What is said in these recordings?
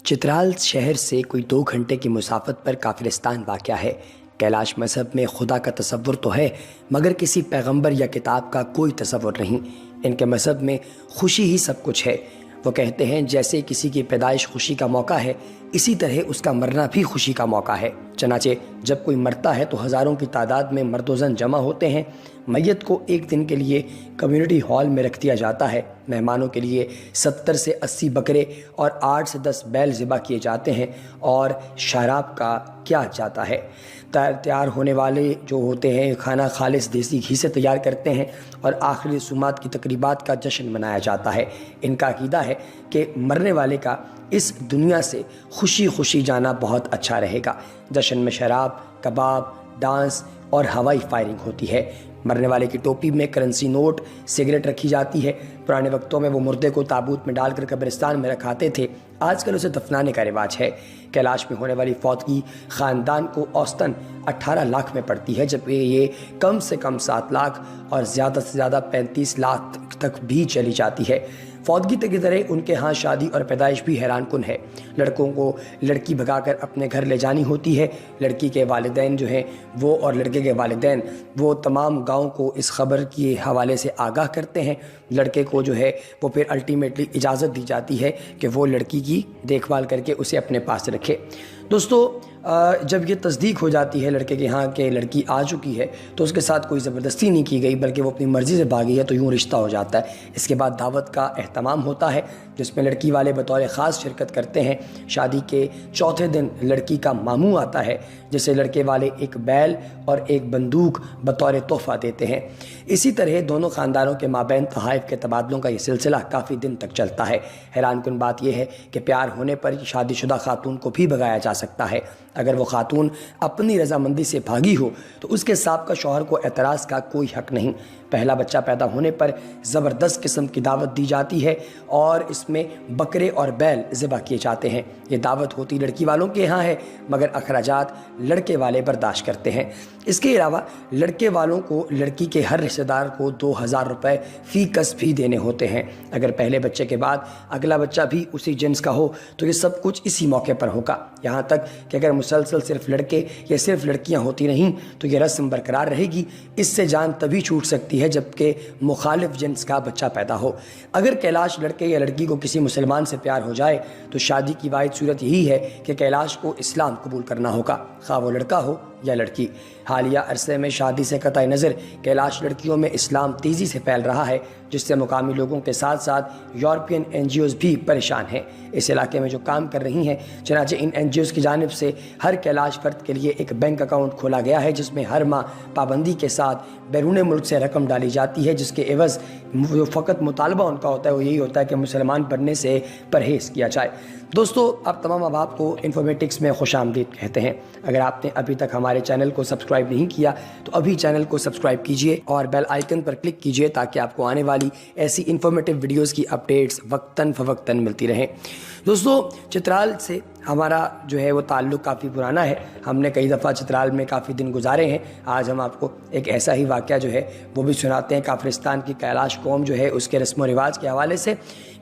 چترال شہر سے کوئی 2 گھنٹے کی مسافت پر کافرستان واقع ہے۔ کیلاش مذہب میں خدا کا تصور تو ہے مگر کسی پیغمبر یا کتاب کا کوئی تصور نہیں۔ ان کے مذہب میں خوشی ہی سب کچھ ہے۔ وہ کہتے ہیں جیسے کسی کی پیدائش خوشی کا موقع ہے، اسی طرح اس کا مرنا بھی خوشی کا موقع ہے۔ چنانچہ جب کوئی مرتا ہے تو ہزاروں کی تعداد میں مرد و زن جمع ہوتے ہیں۔ میت کو ایک دن کے لیے کمیونٹی ہال میں رکھ دیا جاتا ہے۔ مہمانوں کے لیے 70 سے 80 بکرے اور 8 سے 10 بیل ذبح کیے جاتے ہیں اور شراب کا کیا جاتا ہے۔ تیار ہونے والے جو ہوتے ہیں کھانا خالص دیسی گھی سے تیار کرتے ہیں اور آخری رسومات کی تقریبات کا جشن منایا جاتا ہے۔ ان کا عقیدہ ہے کہ مرنے والے کا اس دنیا سے خوشی خوشی جانا بہت اچھا رہے گا۔ جشن میں شراب، کباب، ڈانس اور ہوائی فائرنگ ہوتی ہے۔ مرنے والے کی ٹوپی میں کرنسی نوٹ، سگریٹ رکھی جاتی ہے۔ پرانے وقتوں میں وہ مردے کو تابوت میں ڈال کر قبرستان میں رکھاتے تھے، آج کل اسے دفنانے کا رواج ہے۔ کیلاش میں ہونے والی فوتگی خاندان کو اوسطاً 18 لاکھ میں پڑتی ہے، جبکہ یہ کم سے کم 7 لاکھ اور زیادہ سے زیادہ 35 لاکھ تک بھی چلی جاتی ہے۔ فوتگی کی طرح ان کے ہاں شادی اور پیدائش بھی حیران کن ہے۔ لڑکوں کو لڑکی بھگا کر اپنے گھر لے جانی ہوتی ہے۔ لڑکی کے والدین جو ہیں وہ اور لڑکے کے والدین وہ تمام گاؤں کو اس خبر کے حوالے سے آگاہ کرتے ہیں۔ لڑکے کو جو ہے وہ پھر الٹیمیٹلی اجازت دی جاتی ہے کہ وہ لڑکی کی دیکھ بھال کر کے اسے اپنے پاس رکھے۔ دوستو، جب یہ تصدیق ہو جاتی ہے لڑکے کے ہاں کہ لڑکی آ چکی ہے تو اس کے ساتھ کوئی زبردستی نہیں کی گئی بلکہ وہ اپنی مرضی سے بھاگی ہے، تو یوں رشتہ ہو جاتا ہے۔ اس کے بعد دعوت کا اہتمام ہوتا ہے جس میں لڑکی والے بطور خاص شرکت کرتے ہیں۔ شادی کے چوتھے دن لڑکی کا ماموں آتا ہے جسے لڑکے والے ایک بیل اور ایک بندوق بطور تحفہ دیتے ہیں۔ اسی طرح دونوں خاندانوں کے مابین تحائف کے تبادلوں کا یہ سلسلہ کافی دن تک چلتا ہے۔ حیران کن بات یہ ہے کہ پیار ہونے پر شادی شدہ خاتون کو بھی بھگایا جا سکتا ہے۔ اگر وہ خاتون اپنی رضامندی سے بھاگی ہو تو اس کے سابقہ شوہر کو اعتراض کا کوئی حق نہیں۔ پہلا بچہ پیدا ہونے پر زبردست قسم کی دعوت دی جاتی ہے اور اس میں بکرے اور بیل ذبح کیے جاتے ہیں۔ یہ دعوت ہوتی لڑکی والوں کے ہاں ہے مگر اخراجات لڑکے والے برداشت کرتے ہیں۔ اس کے علاوہ لڑکے والوں کو لڑکی کے ہر رشتہ دار کو 2000 روپے فی کس بھی دینے ہوتے ہیں۔ اگر پہلے بچے کے بعد اگلا بچہ بھی اسی جنس کا ہو تو یہ سب کچھ اسی موقع پر ہوگا۔ یہاں تک کہ اگر مسلسل صرف لڑکے یا صرف لڑکیاں ہوتی نہیں تو یہ رسم برقرار رہے گی۔ اس سے جان تبھی چھوٹ سکتی ہے جبکہ مخالف جنس کا بچہ پیدا ہو۔ اگر کیلاش لڑکے یا لڑکی کو کسی مسلمان سے پیار ہو جائے تو شادی کی واحد صورت یہی ہے کہ کیلاش کو اسلام قبول کرنا ہوگا، خواہ وہ لڑکا ہو یا لڑکی۔ حالیہ عرصے میں شادی سے قطع نظر کیلاش لڑکیوں میں اسلام تیزی سے پھیل رہا ہے، جس سے مقامی لوگوں کے ساتھ ساتھ یورپین NGOs بھی پریشان ہیں۔ اس علاقے میں جو کام کر رہی ہیں، چنانچہ ان NGOs کی جانب سے ہر کیلاش فرد کے لیے ایک بینک اکاؤنٹ کھولا گیا ہے جس میں ہر ماہ پابندی کے ساتھ بیرون ملک سے رقم ڈالی جاتی ہے، جس کے عوض جو فقط مطالبہ ان کا ہوتا ہے وہ یہی ہوتا ہے کہ مسلمان بننے سے پرہیز کیا جائے۔ دوستو، آپ تمام احباب کو انفارمیٹکس میں خوش آمدید کہتے ہیں۔ اگر آپ نے ابھی تک ہمارے چینل کو سبسکرائب نہیں کیا تو ابھی چینل کو سبسکرائب کیجئے اور بیل آئیکن پر کلک کیجئے تاکہ آپ کو آنے والی ایسی انفارمیٹیو ویڈیوز کی اپڈیٹس وقتاً فوقتاً ملتی رہیں۔ دوستو، چترال سے ہمارا جو ہے وہ تعلق کافی پرانا ہے۔ ہم نے کئی دفعہ چترال میں کافی دن گزارے ہیں۔ آج ہم آپ کو ایک ایسا ہی واقعہ جو ہے وہ بھی سناتے ہیں۔ کافرستان کی کیلاش قوم جو ہے اس کے رسم و رواج کے حوالے سے۔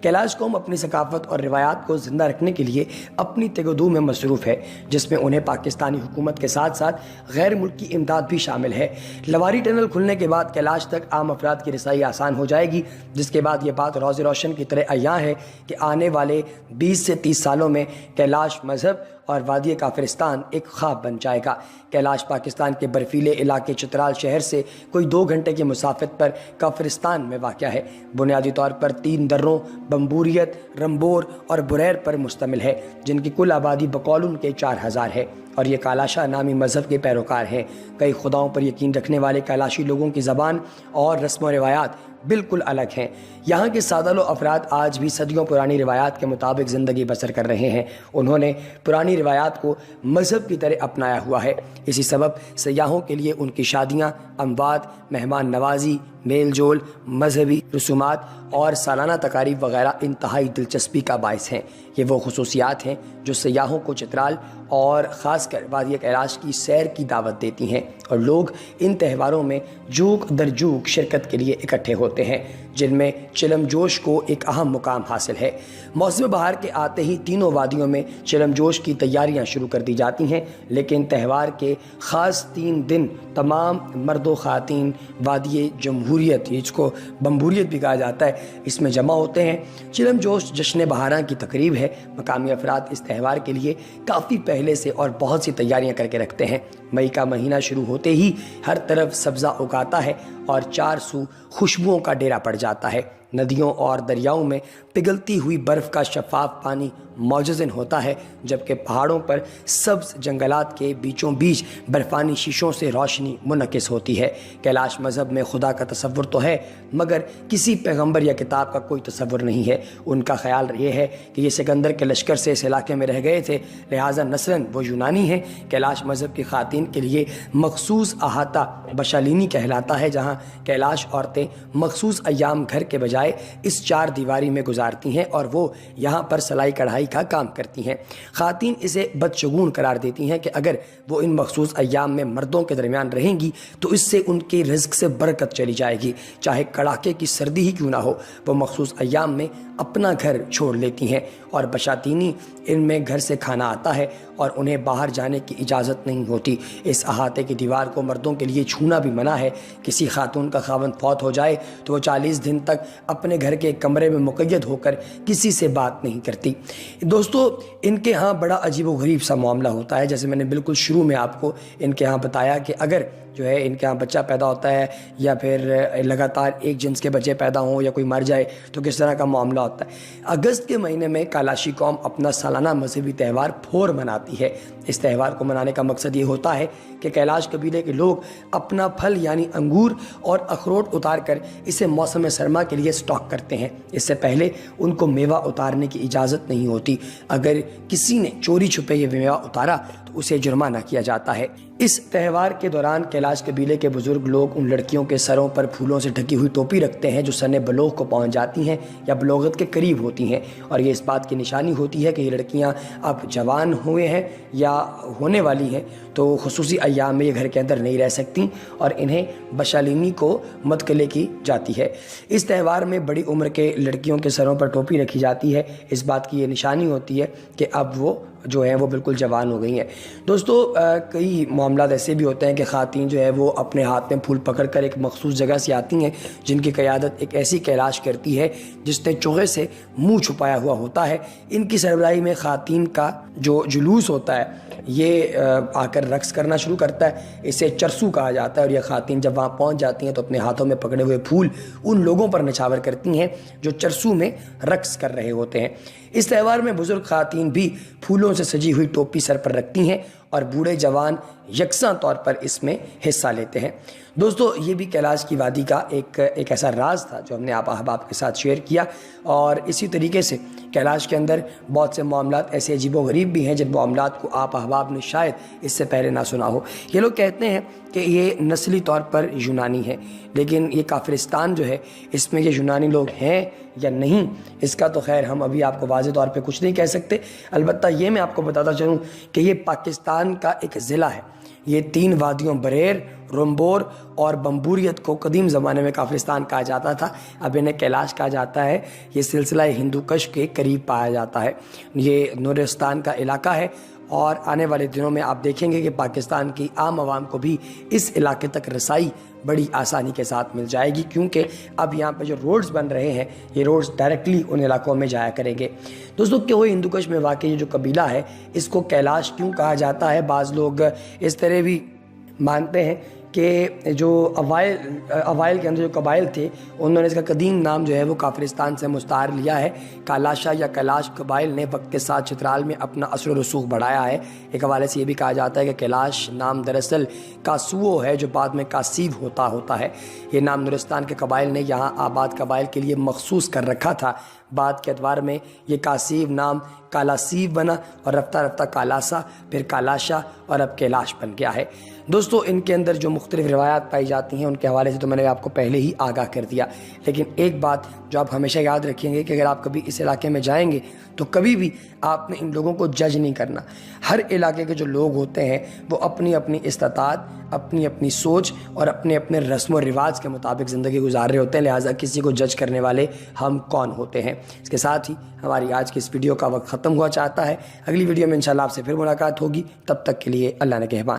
کیلاش قوم اپنی ثقافت اور روایات کو زندہ رکھنے کے لیے اپنی تگ و دو میں مصروف ہے، جس میں انہیں پاکستانی حکومت کے ساتھ ساتھ غیر ملکی امداد بھی شامل ہے۔ لواری ٹنل کھلنے کے بعد کیلاش تک عام افراد کی رسائی آسان ہو جائے گی، جس کے بعد یہ بات روز روشن کی طرح عیاں ہے کہ آنے والے 20 سے 30 سالوں میں کیلاش مذہب اور وادی کافرستان ایک خواب بن جائے گا۔ کیلاش پاکستان کے برفیلے علاقے چترال شہر سے کوئی 2 گھنٹے کی مسافت پر کافرستان میں واقع ہے۔ بنیادی طور پر 3 دروں بمبوریت، رمبور اور بریر پر مشتمل ہے، جن کی کل آبادی بقول ان کے 4000 ہے اور یہ کالاشا نامی مذہب کے پیروکار ہیں۔ کئی خداؤں پر یقین رکھنے والے کیلاشی لوگوں کی زبان اور رسم و روایات بالکل الگ ہیں۔ یہاں کے سادہ لو افراد آج بھی صدیوں پرانی روایات کے مطابق زندگی بسر کر رہے ہیں۔ انہوں نے پرانی روایات کو مذہب کی طرح اپنایا ہوا ہے۔ اسی سبب سیاحوں کے لیے ان کی شادیاں، اموات، مہمان نوازی، میل جول، مذہبی رسومات اور سالانہ تقاریب وغیرہ انتہائی دلچسپی کا باعث ہیں۔ یہ وہ خصوصیات ہیں جو سیاحوں کو چترال اور خاص کر وادی کیلاش کی سیر کی دعوت دیتی ہیں، اور لوگ ان تہواروں میں جوک در جوک شرکت کے لیے اکٹھے ہوتے ہیں، جن میں چلم جوش کو ایک اہم مقام حاصل ہے۔ موسم بہار کے آتے ہی تینوں وادیوں میں چلم جوش کی تیاریاں شروع کر دی جاتی ہیں، لیکن تہوار کے خاص 3 دن تمام مرد و خواتین وادی جمہوریت، اس کو بمبوریت بھی کہا جاتا ہے، اس میں جمع ہوتے ہیں۔ چلم جوش جشن بہاراں کی تقریب ہے۔ مقامی افراد اس تہوار کے لیے کافی پہلے سے اور بہت سی تیاریاں کر کے رکھتے ہیں۔ مئی کا مہینہ شروع ہوتے ہی ہر طرف سبزہ اگاتا ہے اور 4 سو خوشبوؤں کا ڈیرا پڑ جاتا ہے۔ ندیوں اور دریاؤں میں پگھلتی ہوئی برف کا شفاف پانی معجزن ہوتا ہے، جبکہ پہاڑوں پر سبز جنگلات کے بیچوں بیچ برفانی شیشوں سے روشنی منعکس ہوتی ہے۔ کیلاش مذہب میں خدا کا تصور تو ہے، مگر کسی پیغمبر یا کتاب کا کوئی تصور نہیں ہے۔ ان کا خیال یہ ہے کہ یہ سکندر کے لشکر سے اس علاقے میں رہ گئے تھے، لہٰذا نسلاً وہ یونانی ہیں۔ کیلاش مذہب کی خواتین کے لیے مخصوص احاطہ بشالینی کہلاتا ہے، جہاں کیلاش عورتیں مخصوص ایام گھر کے بجائے اس 4 دیواری میں گزارتی ہیں اور وہ یہاں پر سلائی کڑھائی کا کام کرتی ہیں۔ خواتین اسے بدشگون قرار دیتی ہیں کہ اگر وہ ان مخصوص ایام میں مردوں کے درمیان رہیں گی تو اس سے ان کے رزق سے برکت چلی جائے گی، چاہے کڑاکے کی سردی ہی کیوں نہ ہو۔ وہ مخصوص ایام میں اپنا گھر چھوڑ لیتی ہیں اور بشاتینی ان میں گھر سے کھانا آتا ہے اور انہیں باہر جانے کی اجازت نہیں ہوتی۔ اس احاطے کی دیوار کو مردوں کے لیے چھونا بھی منع ہے۔ کسی خاتون کا خاوند فوت ہو جائے تو وہ 40 دن تک اپنے گھر کے کمرے میں مقید ہو کر کسی سے بات نہیں کرتی۔ دوستو، ان کے ہاں بڑا عجیب و غریب سا معاملہ ہوتا ہے، جیسے میں نے بالکل شروع میں آپ کو ان کے ہاں بتایا کہ اگر جو ہے ان کے ہاں بچہ پیدا ہوتا ہے یا پھر لگاتار ایک جنس کے بچے پیدا ہوں یا کوئی مر جائے تو کس طرح کا معاملہ ہوتا ہے۔ اگست کے مہینے میں کالاشی قوم اپنا سالانہ مذہبی تہوار پھور مناتی ہے۔ اس تہوار کو منانے کا مقصد یہ ہوتا ہے کہ کیلاش قبیلے کے لوگ اپنا پھل یعنی انگور اور اخروٹ اتار کر اسے موسم سرما کے لیے سٹاک کرتے ہیں۔ اس سے پہلے ان کو میوہ اتارنے کی اجازت نہیں ہوتی۔ اگر کسی نے چوری چھپے یہ میوہ اتارا تو اسے جرمانہ کیا جاتا ہے۔ اس تہوار کے دوران کیلاش قبیلے کے بزرگ لوگ ان لڑکیوں کے سروں پر پھولوں سے ڈھکی ہوئی ٹوپی رکھتے ہیں جو سن بلوغ کو پہنچ جاتی ہیں یا بلوغت کے قریب ہوتی ہیں، اور یہ اس بات کی نشانی ہوتی ہے کہ یہ لڑکیاں اب جوان ہوئے ہیں یا ہونے والی ہیں، تو خصوصی ایام میں یہ گھر کے اندر نہیں رہ سکتی اور انہیں بشالینی کو مدکلے کی جاتی ہے۔ اس تہوار میں بڑی عمر کے لڑکیوں کے سروں پر ٹوپی رکھی جاتی ہے۔ اس بات کی یہ نشانی ہوتی ہے کہ اب وہ جو ہیں وہ بالکل جوان ہو گئی ہیں۔ دوستو، کئی معاملات ایسے بھی ہوتے ہیں کہ خواتین جو ہے وہ اپنے ہاتھ میں پھول پکڑ کر ایک مخصوص جگہ سے آتی ہیں جن کی قیادت ایک ایسی کیلاش کرتی ہے جس نے چوغے سے منہ چھپایا ہوا ہوتا ہے۔ ان کی سربراہی میں خواتین کا جو جلوس ہوتا ہے یہ آ کر رقص کرنا شروع کرتا ہے۔ اسے چرسو کہا جاتا ہے، اور یہ خواتین جب وہاں پہنچ جاتی ہیں تو اپنے ہاتھوں میں پکڑے ہوئے پھول ان لوگوں پر نچھاور کرتی ہیں جو چرسو میں رقص کر رہے ہوتے ہیں۔ اس تہوار میں بزرگ خواتین بھی پھولوں سے سجی ہوئی ٹوپی سر پر رکھتی ہیں اور بوڑھے جوان یکساں طور پر اس میں حصہ لیتے ہیں۔ دوستو، یہ بھی کیلاش کی وادی کا ایک ایسا راز تھا جو ہم نے آپ احباب کے ساتھ شیئر کیا، اور اسی طریقے سے کیلاش کے اندر بہت سے معاملات ایسے عجیب و غریب بھی ہیں جن معاملات کو آپ احباب نے شاید اس سے پہلے نہ سنا ہو۔ یہ لوگ کہتے ہیں کہ یہ نسلی طور پر یونانی ہے، لیکن یہ کافرستان جو ہے اس میں یہ یونانی لوگ ہیں یا نہیں، اس کا تو خیر ہم ابھی آپ کو واضح طور پہ کچھ نہیں کہہ سکتے۔ البتہ یہ میں آپ کو بتاتا چلوں کہ یہ پاکستان کا ایک ضلع ہے۔ یہ 3 وادیوں بریر، رمبور اور بمبوریت کو قدیم زمانے میں کافرستان کہا جاتا تھا، اب انہیں کیلاش کہا جاتا ہے۔ یہ سلسلہ ہندو کش کے قریب پایا جاتا ہے۔ یہ نورستان کا علاقہ ہے، اور آنے والے دنوں میں آپ دیکھیں گے کہ پاکستان کی عام عوام کو بھی اس علاقے تک رسائی بڑی آسانی کے ساتھ مل جائے گی، کیونکہ اب یہاں پہ جو روڈز بن رہے ہیں یہ روڈز ڈائریکٹلی ان علاقوں میں جایا کریں گے۔ دوستوں، کہ وہ ہندو کش میں واقع یہ جو قبیلہ ہے اس کو کیلاش کیوں کہا جاتا ہے؟ بعض لوگ اس طرح بھی مانتے ہیں کہ جو اوائل کے اندر جو قبائل تھے انہوں نے اس کا قدیم نام جو ہے وہ کافرستان سے مستعار لیا ہے۔ کالاشا یا کیلاش قبائل نے وقت کے ساتھ چترال میں اپنا اثر و رسوخ بڑھایا ہے۔ ایک حوالے سے یہ بھی کہا جاتا ہے کہ کیلاش نام دراصل کاسوو ہے جو بعد میں کاسیو ہوتا ہے۔ یہ نام نورستان کے قبائل نے یہاں آباد قبائل کے لیے مخصوص کر رکھا تھا۔ بعد کے ادوار میں یہ کاسیب نام کالاسیب بنا اور رفتہ رفتہ کالاسا، پھر کالاشا اور اب کیلاش بن گیا ہے۔ دوستو ان کے اندر جو مختلف روایات پائی جاتی ہیں ان کے حوالے سے تو میں نے آپ کو پہلے ہی آگاہ کر دیا، لیکن ایک بات جو آپ ہمیشہ یاد رکھیں گے کہ اگر آپ کبھی اس علاقے میں جائیں گے تو کبھی بھی آپ نے ان لوگوں کو جج نہیں کرنا۔ ہر علاقے کے جو لوگ ہوتے ہیں وہ اپنی اپنی استطاعت، اپنی اپنی سوچ اور اپنے اپنے رسم و رواج کے مطابق زندگی گزار رہے ہوتے ہیں، لہٰذا کسی کو جج کرنے والے ہم کون ہوتے ہیں۔ اس کے ساتھ ہی ہماری آج کی اس ویڈیو کا وقت ختم ہوا چاہتا ہے۔ اگلی ویڈیو میں انشاءاللہ آپ سے پھر ملاقات ہوگی، تب تک کے لیے اللہ نگہبان۔